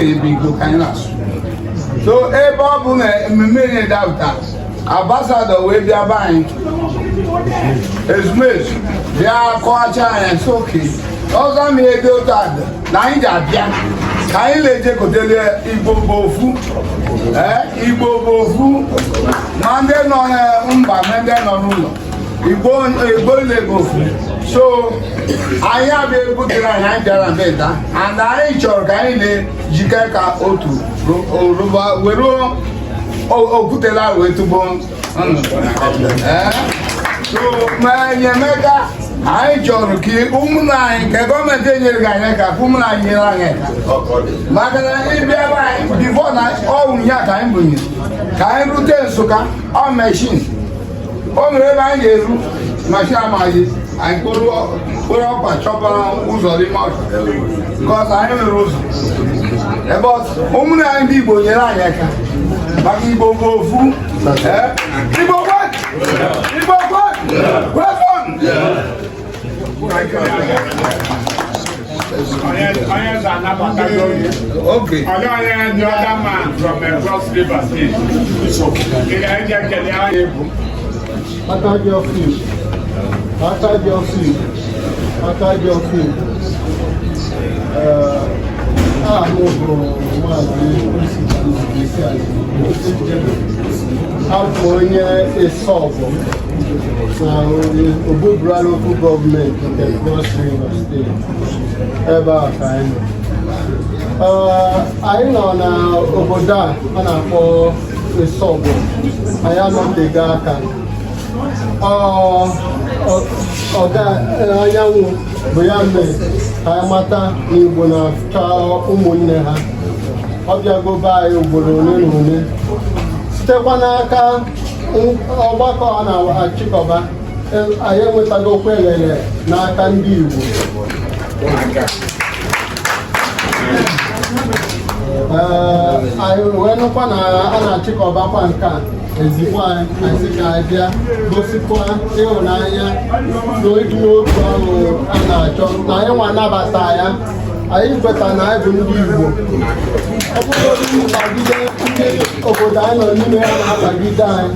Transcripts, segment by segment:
Igbo kindness. So ebe ọ bụ na mmemme na-edapụta ambassador wee bịa be anyị ezumezu bịa kọwacha anyị nso oke ọzọ ma ede otu ada na anyị ji abịa ka anyị na-eje kotele Igbo bụ ofu Igbo bụ ofu ma ndị nọ na mba ma ndị nọ n'ụlọ Igbo ile bụ ofu. So anyị abịa ebutere anyị bịara mbeta and anyị chọrọ ka anyị na-ejike ka otu were okwutela wee tugbo so ma enyemaka anyị chọrọ ka ụmụnna anyị nke gọọmenti enyere gị anyị ka ụmụnna anyị nyere anyị maka na ịbịa ebe anyị bifo na ọwụ ya ka anyị bụnyere ka anyị rute Nsụka ọ meshin o nwere ebe anyị ga-eru mashin amaghị anyị kpụrụ ọkwa chọpụrụ ụzọ n'ime ọcha because anyị nwere ụzọ ebe ụmụnne anyị ndị Igbo nyere anyị aka maka Igbo bụ ofu Igbo kwet Igbo kwet kwefọn okay. The other man from Cross River State. Obubra local government in the Cross River State. I know now Oboda and for the sub. I am not the Gaka. Anyanwụ bụ ya mere ka anyị mata na Igbo na-achọ ụmụnne ha ọ bịago be anyị ugboro ole na ole sitekwa n'aka ọgbakọ a na-achịkọba anyị enwetago kwenyere n'aka ndị Igbo anyị wee nụkwa na a na-achịkọbakwa nke a ezigbo anyị sị ka anyị bịa gosikwa ịhụnanya na ịdị n'otu ahụ a na-achọ na anyị nwa nabata ya anyị kweta na anyị bụ ndị Igbo ọ bụrụ nrụgide ndị obodo anyị nọ n'ime ya na-akwagide anyị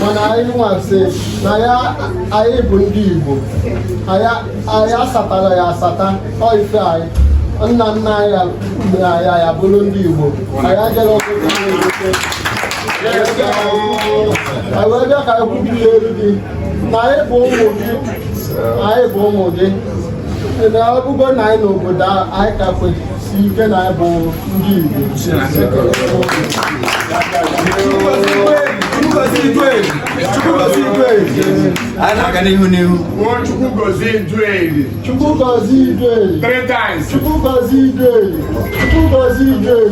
mana anyị nwasị na anyị bụ ndị Igbo anyị asatara ya asata ọ ife anyị nna nna anyị mgbe anyị bụrụ ndị Igbo anyị ajela ọgụgụ na-egote anyị wee bịa ka anyị kwupụta elu gị na anyị bụ ụmụ gị na ọbụgo na anyị n'obodo anyị ka kwesị ike na anyị bụ ndị Igbo Chukwugozie Idweli 3 times. Chukwugozie Idweli Chukwugozie Idweli